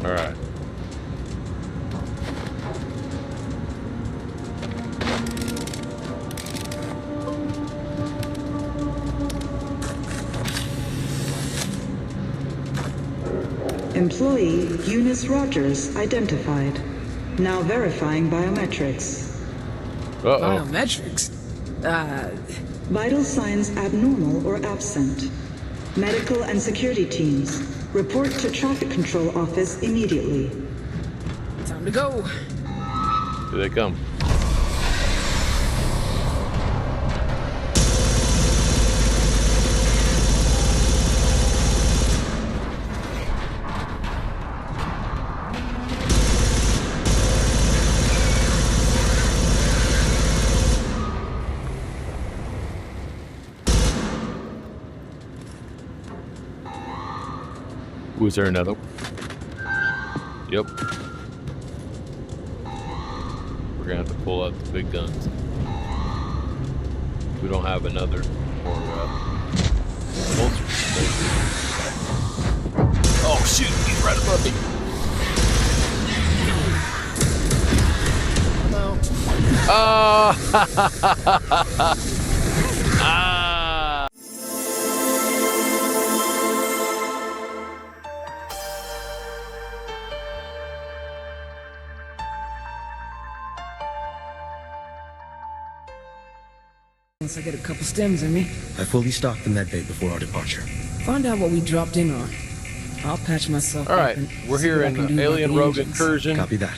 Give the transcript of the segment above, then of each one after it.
All right. Employee Eunice Rogers identified. Now verifying biometrics. Uh-oh. Biometrics? Vital signs abnormal or absent. Medical and security teams, report to traffic control office immediately. Time to go. Here they come. Was there another one? Yep. We're gonna have to pull out the big guns. We don't have another or holster. Oh shoot! He's right above me. Hello. Ah! Once I get a couple stems in me. I fully stocked the medbay before our departure. Find out what we dropped in on. I'll patch myself All right, up and we're see here what I in can do about Alien the Rogue engines. Incursion. Copy that.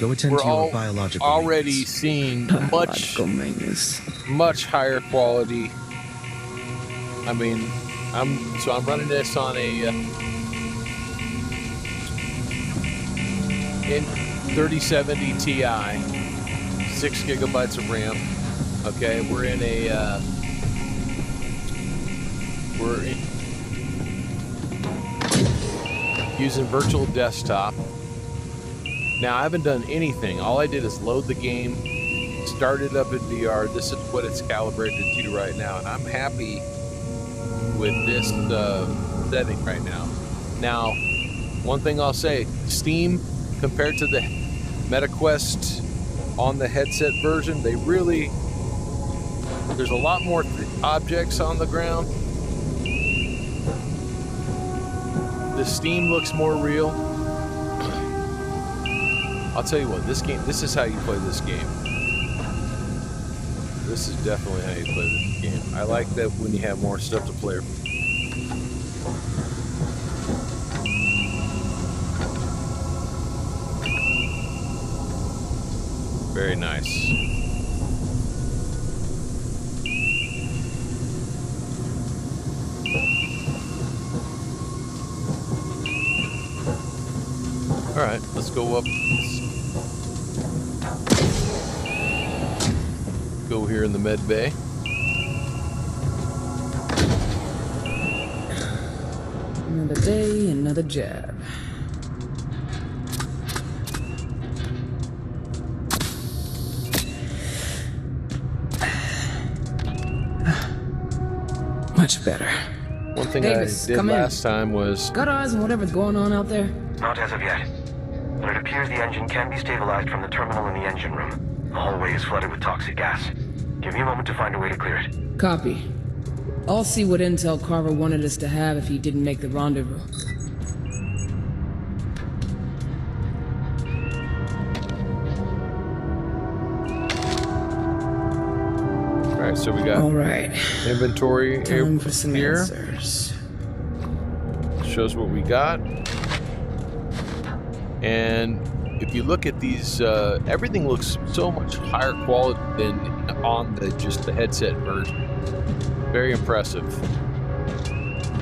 Go attend We're to your biological already needs. seeing Biological maintenance. much higher quality. I mean, I'm running this on a in 3070 Ti, 6 gigabytes of RAM. Okay, we're using virtual desktop. Now I haven't done anything. All I did is load the game, start it up in VR. This is what it's calibrated to right now, and I'm happy with this setting right now. Now, one thing I'll say, Steam compared to the MetaQuest on the headset version, there's a lot more objects on the ground. The Steam looks more real. I'll tell you what, this is how you play this game. This is definitely how you play this game. I like that when you have more stuff to play. Very nice. All right, let's go up. Go here in the med bay. Another day, another jab. Much better. One thing Davis, I did come in. last time was Got eyes on whatever's going on out there? Not as of yet. But it appears the engine can be stabilized from the terminal in the engine room. The hallway is flooded with toxic gas. Give me a moment to find a way to clear it. Copy. I'll see what intel Carver wanted us to have if he didn't make the rendezvous. Alright, so we got Alright. inventory Time for some here. answers. Shows what we got. And if you look at these, everything looks so much higher quality than on just the headset version. Very impressive.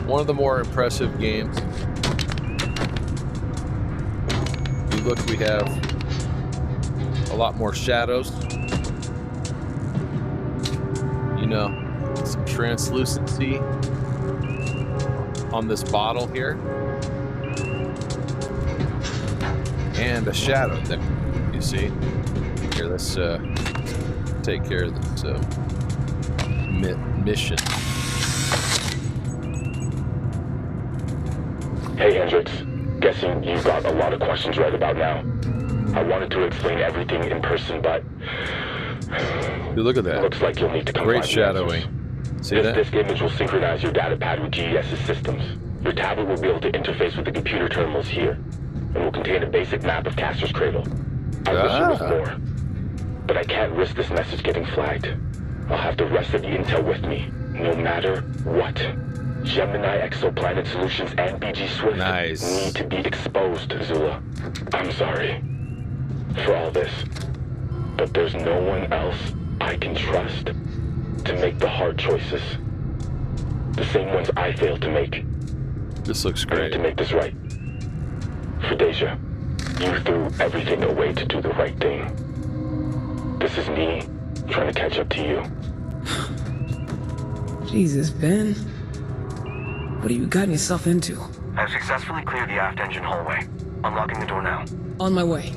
One of the more impressive games. If you look, we have a lot more shadows. You know, some translucency on this bottle here. And a shadow there, you see. Here, let's take care of this mission. Hey Hendricks, Guessing you've got a lot of questions right about now. I wanted to explain everything in person, but... Dude, look at that. Looks like you'll need to come Great find shadowing. See this that? disk image will synchronize your data pad with GES's systems. Your tablet will be able to interface with the computer terminals here, and will contain a basic map of Castor's Cradle. I wish there was more, but I can't risk this message getting flagged. I'll have the rest of the intel with me, no matter what. Gemini Exoplanet Solutions and BG Swift need to be exposed, Zula. I'm sorry for all this, but there's no one else I can trust to make the hard choices. The same ones I failed to make. This looks I need great. to make this right. For Deja, you threw everything away to do the right thing. This is me trying to catch up to you. Jesus, Ben. What have you gotten yourself into? I've successfully cleared the aft engine hallway. Unlocking the door now. On my way.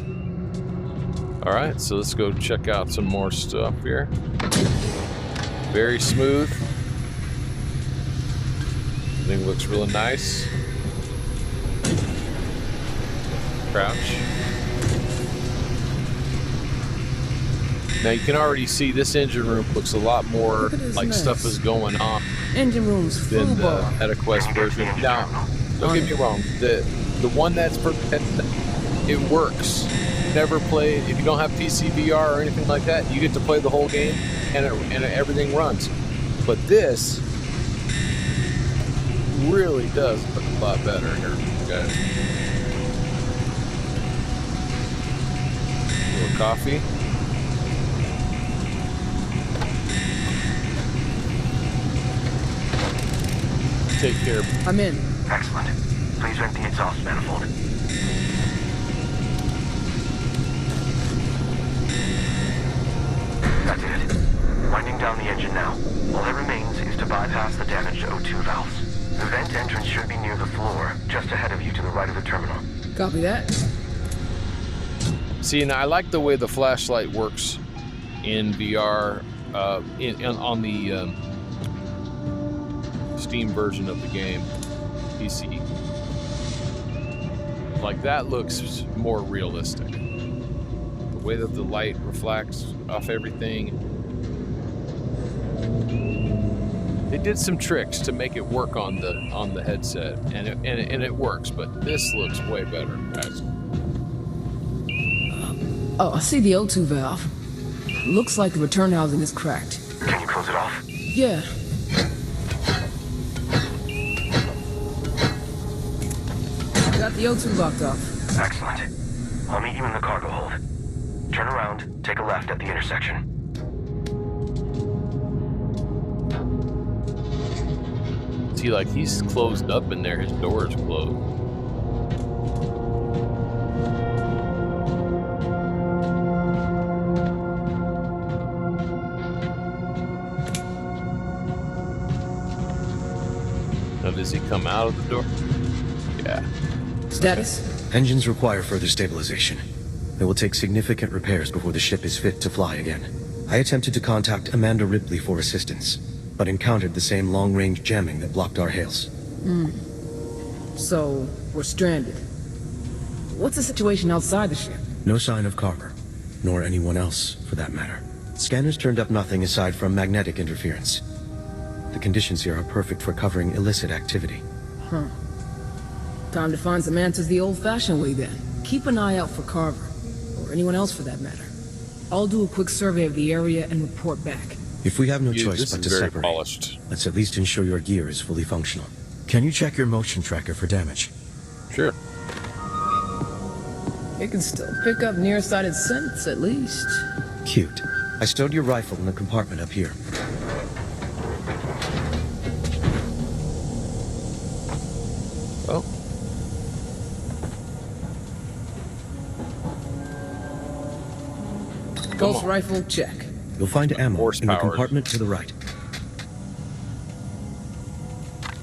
Alright, so let's go check out some more stuff here. Very smooth. Everything looks really nice. Crouch. Now you can already see this engine room looks a lot more like mess. stuff is going on Engine room's full than the bar. EtaQuest version. Now, don't get me wrong, the one that's for it works. Never play if you don't have PC VR or anything like that. You get to play the whole game and everything runs. But this really does look a lot better here, guys. A little coffee. Take care. I'm in. Excellent. Please vent the exhaust manifold. That's it. Winding down the engine now. All that remains is to bypass the damaged O2 valves. The vent entrance should be near the floor, just ahead of you to the right of the terminal. Copy that. See, now I like the way the flashlight works in VR, on the Steam version of the game, PC. Like, that looks more realistic. The way that the light reflects off everything. They did some tricks to make it work on the headset, and it works, but this looks way better, guys. Oh, I see the O2 valve. Looks like the return housing is cracked. Can you close it off? Yeah. Got the O2 locked off. Excellent. I'll meet you in the cargo hold. Turn around, take a left at the intersection. See, like, he's closed up in there. His door is closed. Now, does he come out of the door? Yeah. Status? Engines require further stabilization. It will take significant repairs before the ship is fit to fly again. I attempted to contact Amanda Ripley for assistance, but encountered the same long-range jamming that blocked our hails. So, we're stranded. What's the situation outside the ship? No sign of Carver, nor anyone else, for that matter. Scanners turned up nothing aside from magnetic interference. The conditions here are perfect for covering illicit activity. Huh. Time to find some answers the old-fashioned way, then. Keep an eye out for Carver, or anyone else for that matter. I'll do a quick survey of the area and report back. If we have no Yeah, choice this but is to very separate, polished. let's at least ensure your gear is fully functional. Can you check your motion tracker for damage? Sure. It can still pick up nearsighted scents, at least. Cute. I stowed your rifle in the compartment up here. Oh. Pulse rifle, check. You'll find ammo in the Horsepower. compartment to the right.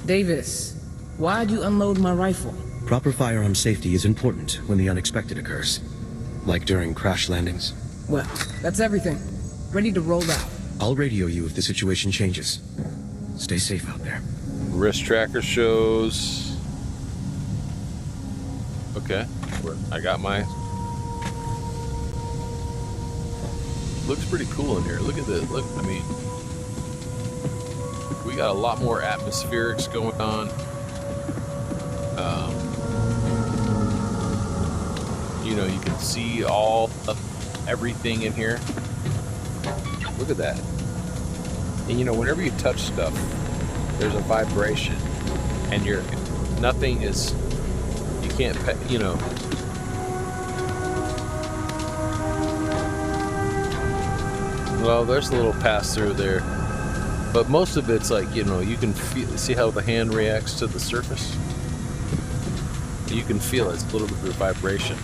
Davis, why'd you unload my rifle? Proper firearm safety is important when the unexpected occurs. Like during crash landings. Well, that's everything. Ready to roll out. I'll radio you if the situation changes. Stay safe out there. Wrist tracker shows. Okay. I got my... Looks pretty cool in here. Look at this. Look, I mean... We got a lot more atmospherics going on. You know, you can see all of everything in here. Look at that. And you know, whenever you touch stuff, there's a vibration, and nothing is, you can't, you know. Well, there's a little pass through there, but most of it's like, you know, you can see how the hand reacts to the surface. You can feel it. It's a little bit of vibration.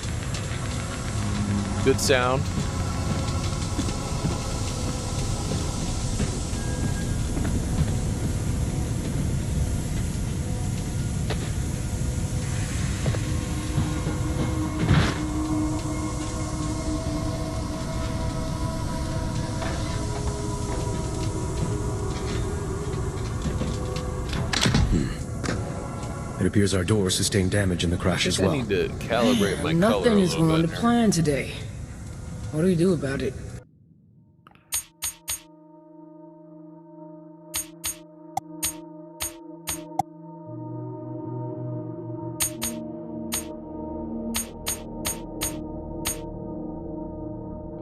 Good sound. It appears our door sustained damage in the crash as well. I need to calibrate my color a Nothing is little going to bit. plan today. What do we do about it?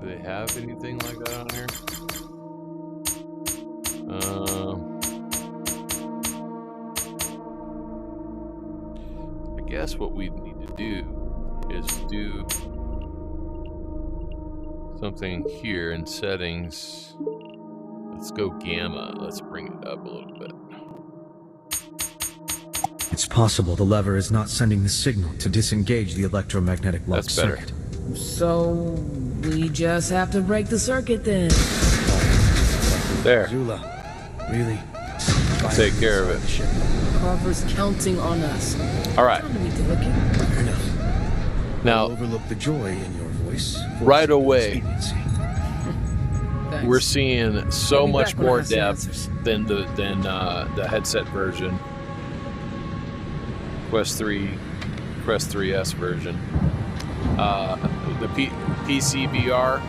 Do they have anything like that on here? I guess what we need to do is do something here in settings. Let's go gamma. Let's bring it up a little bit. It's possible the lever is not sending the signal to disengage the electromagnetic lock That's better. circuit. So we just have to break the circuit then. There. Zula, really? Take care of it. Carver's counting on us. All right. Time to meet the looking. Fair enough. Now, I'll overlook the joy in your voice. right away, Thanks. we're seeing so I'll be much back when I more have some depth answers. than the headset version. Quest 3S version. The PC VR.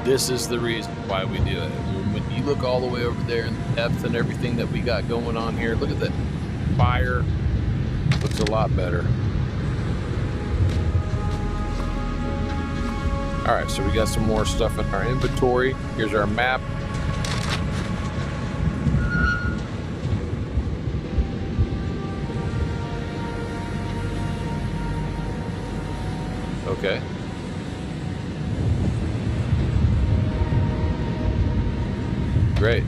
This is the reason why we do it. When you look all the way over there in the depth and everything that we got going on here, look at that fire. Looks a lot better. All right, so we got some more stuff in our inventory. Here's our map. Okay. Great.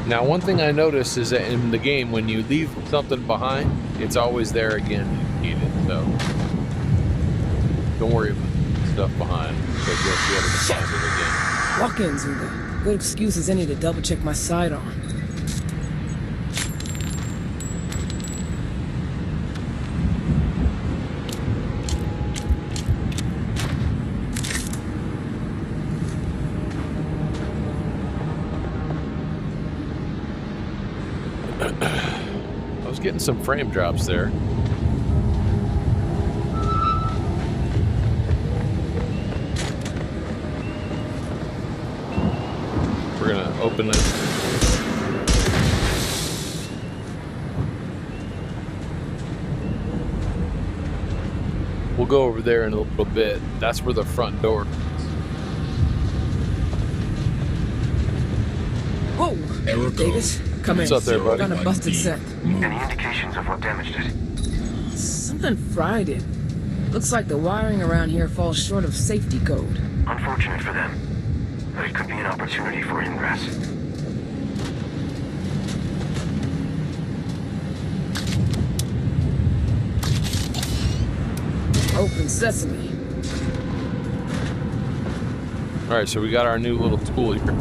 Now, one thing I noticed is that in the game, when you leave something behind, it's always there again. You need it, so don't worry about stuff behind, because you'll be able to find it again. Walk-ins are the good excuse as any to double check my sidearm. I was getting some frame drops there. We're gonna open it. We'll go over there in a little bit. That's where the front door is. Whoa! Davis, come in. What's up there, buddy? Found a busted set. Any indications of what damaged it? Something fried it. Looks like the wiring around here falls short of safety code. Unfortunate for them, but it could be an opportunity for ingress. Open sesame. All right, so we got our new little tool here.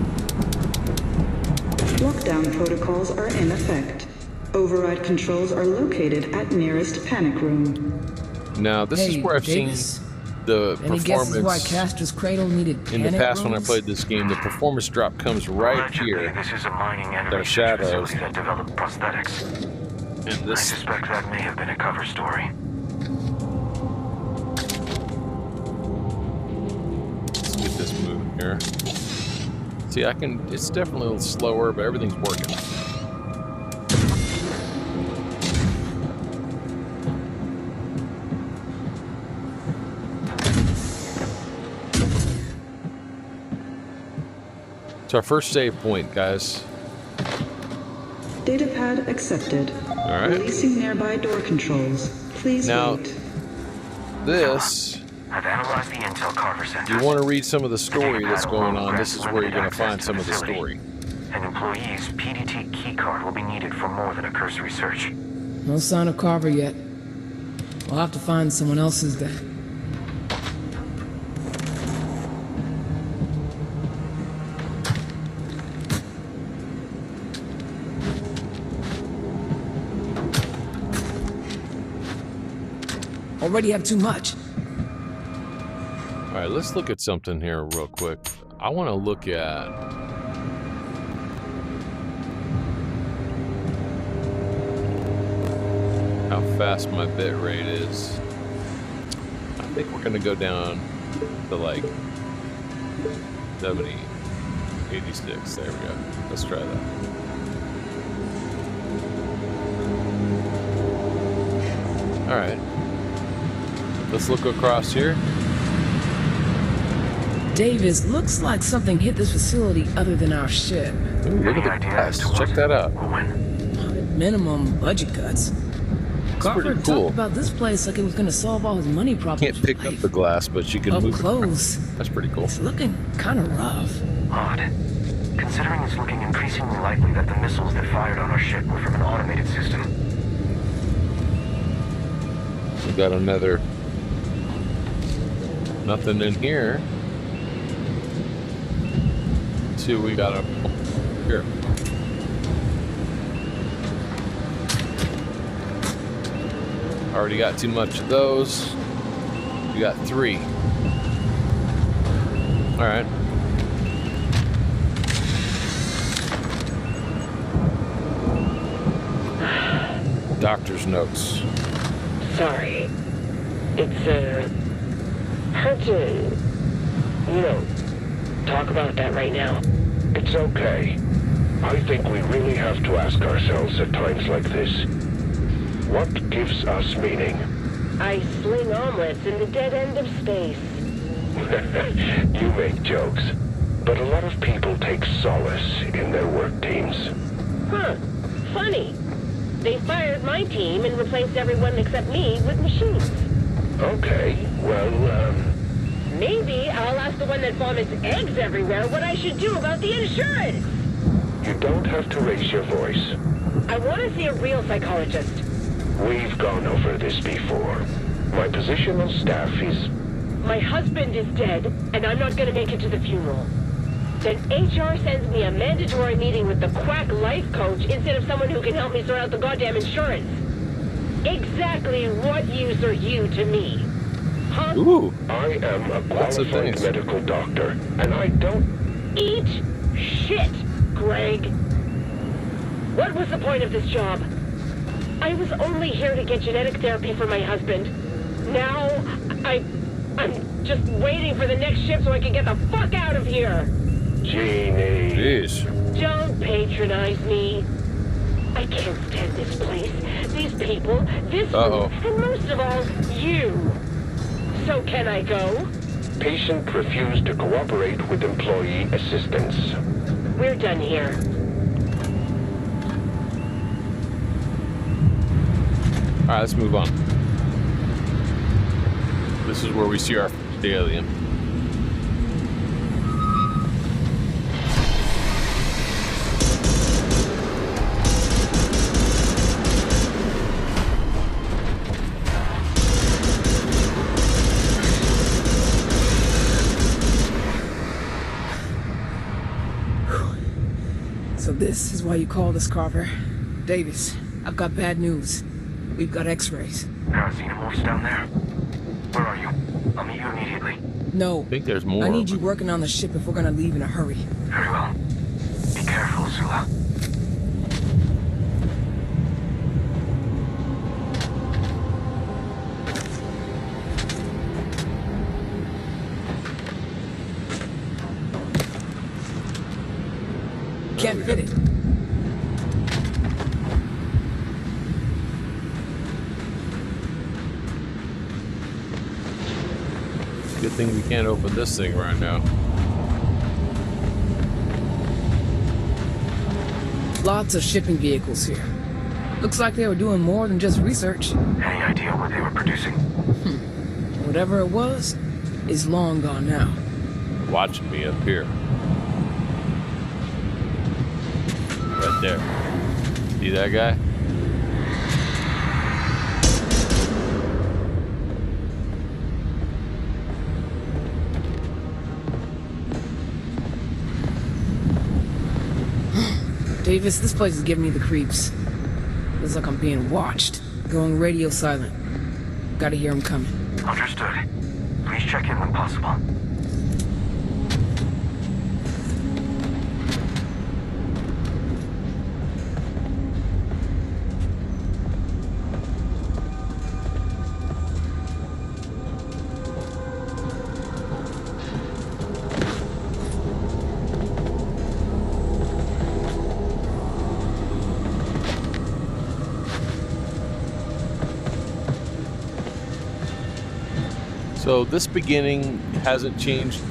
Lockdown protocols are in effect. Override controls are located at nearest panic room. Now, this is where I've Davis. seen... the Any guesses why performance Castor's Cradle needed in the panic past when I rooms? played this game, the performance drop comes right Allegedly, here. this is a mining and There are research shadows. facility that developed prosthetics. And I this, suspect that may have been a cover story. let's get this moving here. See, it's definitely a little slower, but everything's working. It's our first save point, guys. Datapad accepted. All right. Releasing nearby door controls. Please Now, wait. this, I've analyzed the intel Carver sent you us. want to read some of the story that's going on. This is where you're going to find some of the story. An employee's PDT keycard will be needed for more than a cursory search. No sign of Carver yet. We'll have to find someone else's then. Already have too much. All right, let's look at something here real quick. I want to look at how fast my bit rate is. I think we're going to go down to like 70, 86. There we go. Let's try that. All right. Let's look across here. Davis, looks like something hit this facility other than our ship. Ooh, look at the glass. Check that out. When? Minimum budget cuts. Carver pretty cool. talked about this place like it was going to solve all his money problems. Can't pick up the glass, but you can Up move it. close. That's pretty cool. It's looking kind of rough. Odd. Considering it's looking increasingly likely that the missiles that fired on our ship were from an automated system. We've got another. Nothing in here. Let's see what we got up here. Already got too much of those. We got 3. All right. Doctor's notes. Sorry. It's, hard to, talk about that right now. It's okay. I think we really have to ask ourselves at times like this. What gives us meaning? I sling omelets in the dead end of space. You make jokes, but a lot of people take solace in their work teams. Huh. Funny. They fired my team and replaced everyone except me with machines. Okay, well, Maybe I'll ask the one that vomits eggs everywhere what I should do about the insurance. you don't have to raise your voice. I want to see a real psychologist. We've gone over this before. My position on staff is... My husband is dead, and I'm not going to make it to the funeral. Then HR sends me a mandatory meeting with the quack life coach instead of someone who can help me sort out the goddamn insurance. Exactly what use are you to me? Huh? Ooh. I am a Lots of qualified things. medical doctor, and I don't... Eat shit, Greg. What was the point of this job? I was only here to get genetic therapy for my husband. Now, I'm just waiting for the next ship so I can get the fuck out of here. Jeannie... Jeez. Don't patronize me. I can't stand this place, these people, this Uh-oh. food, and most of all, you. So can I go? Patient refused to cooperate with employee assistance. We're done here. All right, let's move on. This is where we see our first alien. So this is why you called us, Carver. Davis, I've got bad news. We've got x-rays. Xenomorphs down there? Where are you? I'll meet you immediately. No. I think there's more. I need you working on the ship if we're gonna leave in a hurry. Very well. Be careful, Zula. Can't fit it. Good thing we can't open this thing right now. Lots of shipping vehicles here. Looks like they were doing more than just research. Any idea what they were producing? Whatever it was, is long gone now. Watching me up here. Right there. See that guy? Davis, this place is giving me the creeps. Feels like I'm being watched. Going radio silent. Gotta hear him coming. Understood. Please check in when possible. So this beginning hasn't changed.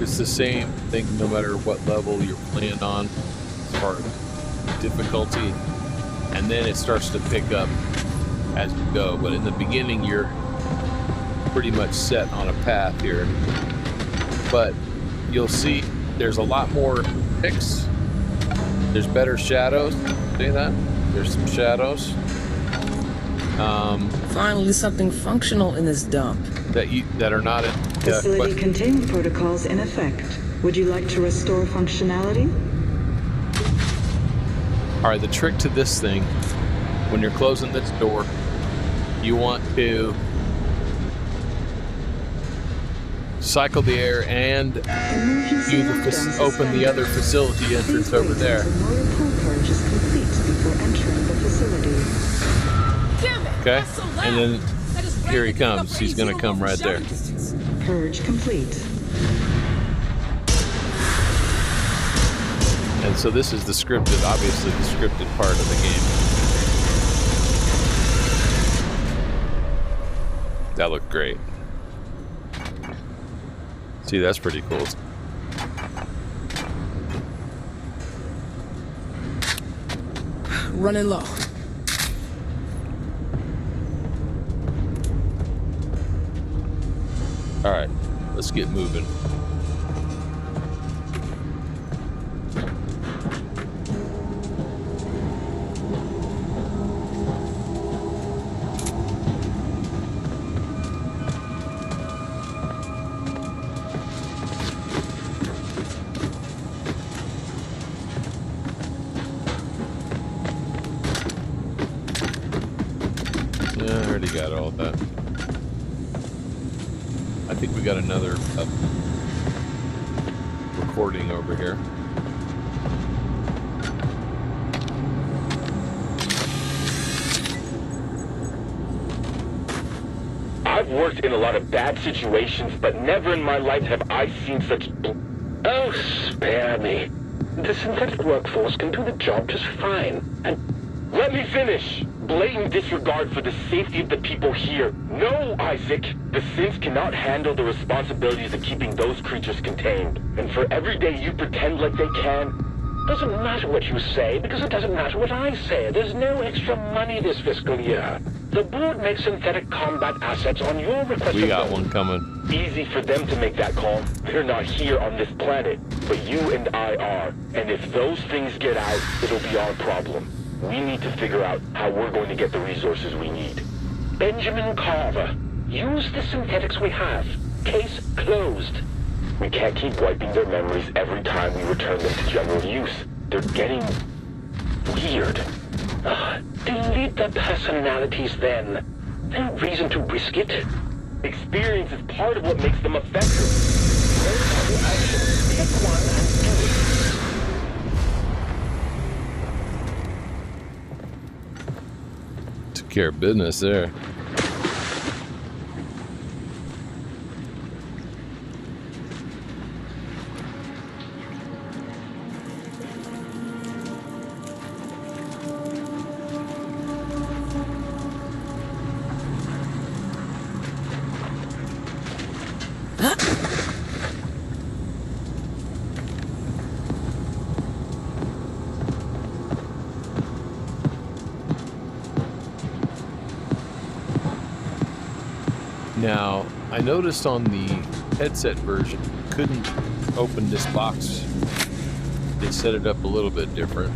It's the same thing no matter what level you're playing on as far as difficulty. And then it starts to pick up as you go. But in the beginning, you're pretty much set on a path here. But you'll see there's a lot more picks. There's better shadows. See that? There's some shadows. Finally, something functional in this dump. That are not in Facility containment protocols in effect. Would you like to restore functionality? All right, the trick to this thing, when you're closing this door, you want to cycle the air and open the other facility entrance over there. Memorial pool purge is complete before entering the facility. Damn it! Okay, That's so loud. and then That is here he right comes. He's going to come right there. Purge complete. And so this is the scripted, obviously the scripted part of the game. That looked great. See, that's pretty cool. Running low. All right, let's get moving. Yeah, I already got all that. I think we got another recording over here. I've worked in a lot of bad situations, but never in my life have I seen such... Oh, spare me. The synthetic workforce can do the job just fine, and... Let me finish! Blatant disregard for the safety of the people here. No, Isaac! The synths cannot handle the responsibilities of keeping those creatures contained. And for every day you pretend like they can... Doesn't matter what you say, because it doesn't matter what I say. There's no extra money this fiscal year. The board makes synthetic combat assets on your request. We got one coming. Easy for them to make that call. They're not here on this planet, but you and I are. And if those things get out, it'll be our problem. We need to figure out how we're going to get the resources we need. Benjamin Carver. Use the synthetics we have. Case closed. We can't keep wiping their memories every time we return them to general use. They're getting... weird. Delete the personalities then. No reason to risk it. Experience is part of what makes them effective. Those are the actions. Pick one and do it. Took care of business there. Now, I noticed on the headset version, you couldn't open this box. They set it up a little bit different.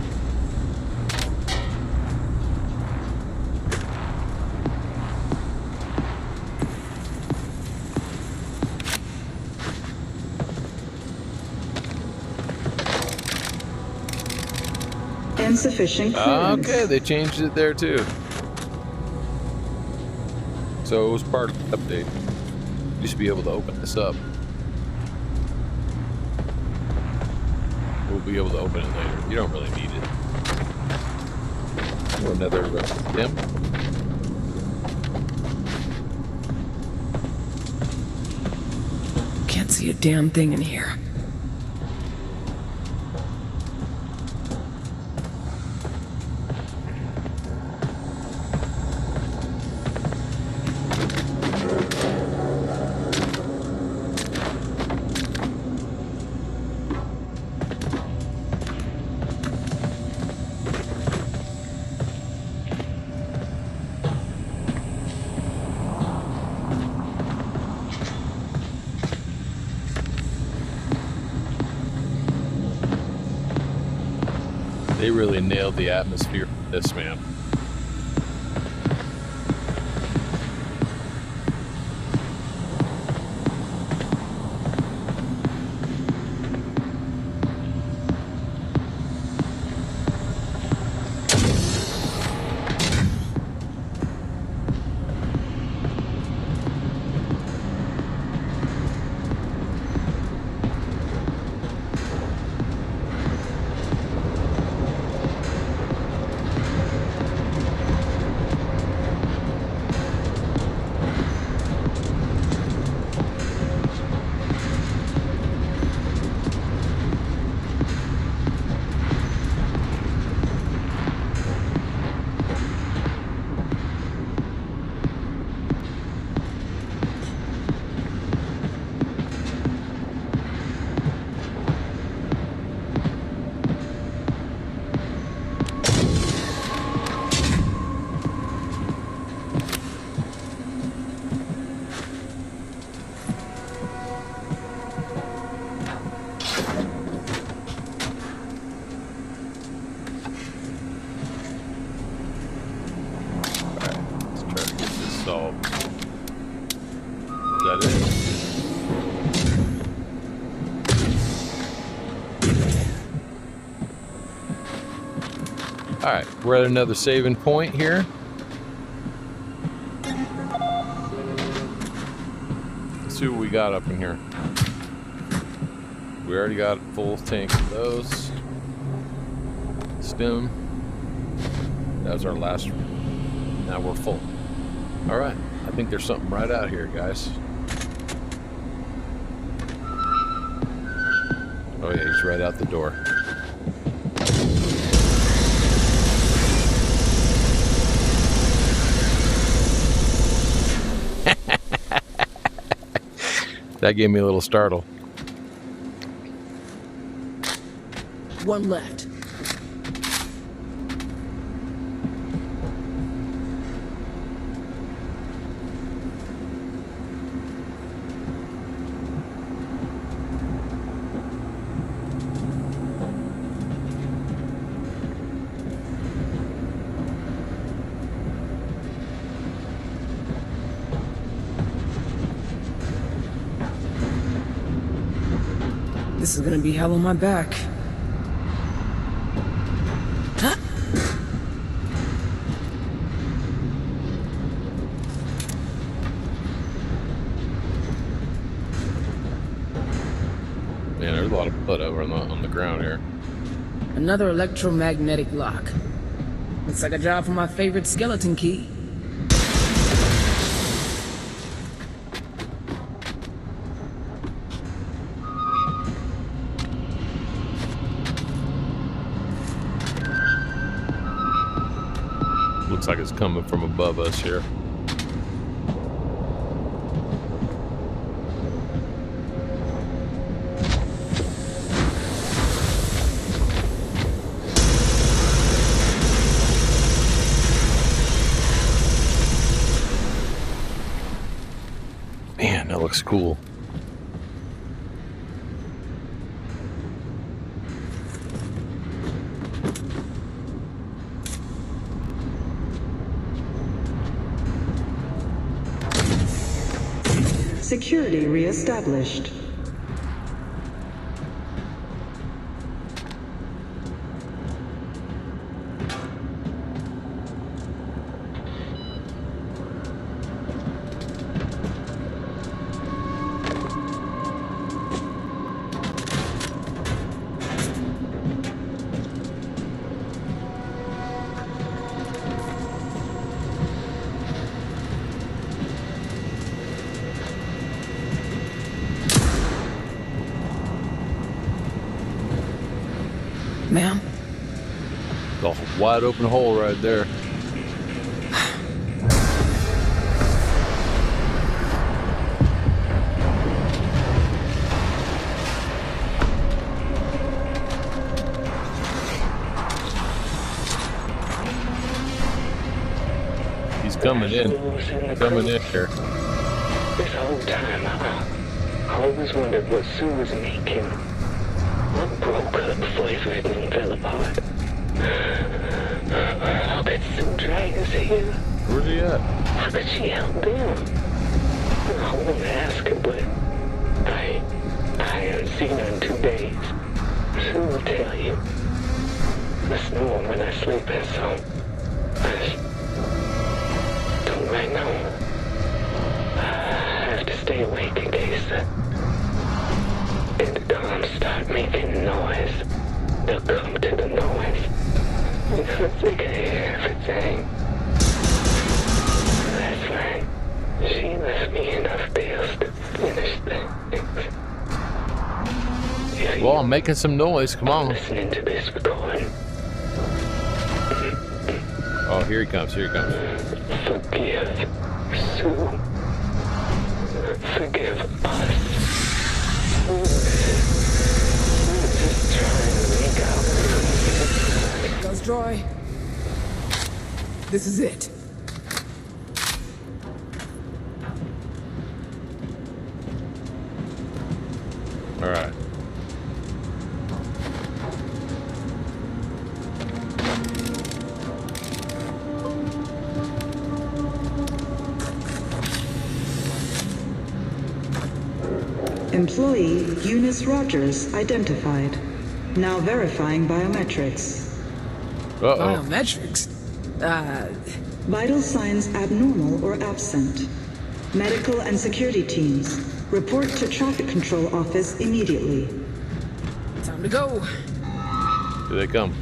Insufficient clearance. Okay, they changed it there too. So it was part of the update. You used to be able to open this up. We'll be able to open it later. You don't really need it. Or another dim. Can't see a damn thing in here. They really nailed the atmosphere of this, man. Alright, we're at another saving point here. Let's see what we got up in here. We already got a full tank of those. Stem. That was our last one. Now we're full. Alright, I think there's something right out here, guys. Oh yeah, he's right out the door. That gave me a little startle. One left. This is gonna be hell on my back. Huh? Another electromagnetic lock. Looks like a job for my favorite skeleton key. Looks like it's coming from above us here. Man, that looks cool. Security reestablished. Ma'am? A wide open hole right there. He's coming in. Coming in here. This whole time, I always wondered what Sue was making. What broke her before everything fell apart? How could Sue drag us here? Where's he at? How could she help them? I won't ask her, but I haven't seen her in 2 days. Sue will tell you. I snore when I sleep, and so I don't right now. I have to stay awake in case intercoms start making noise. They'll come to the noise. Because they can hear everything. That's right. She left me enough bills to finish things. Well, I'm making some noise. Come on. Listening to this recording. Oh, here he comes. Here he comes. Forgive Sue. Forgive us. We're just trying to make out. Guns dry. This is it. All right. Employee Eunice Rogers identified. Now verifying biometrics. Uh-oh. Biometrics? Vital signs abnormal or absent. Medical and security teams, report to traffic control office immediately. Time to go. Here they come.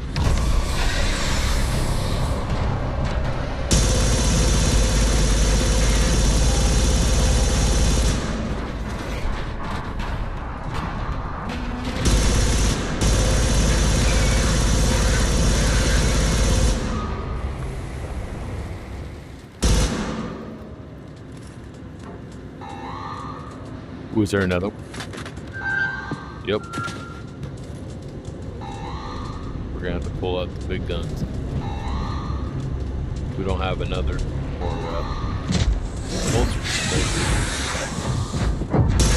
Was there another one? Yep. We're gonna have to pull out the big guns. We don't have another or holster.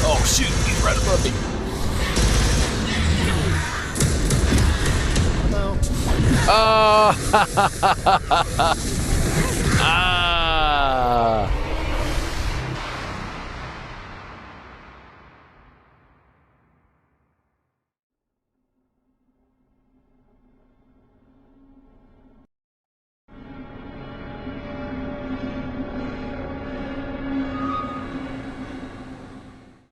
Oh shoot! He's right above me. Hello. Oh!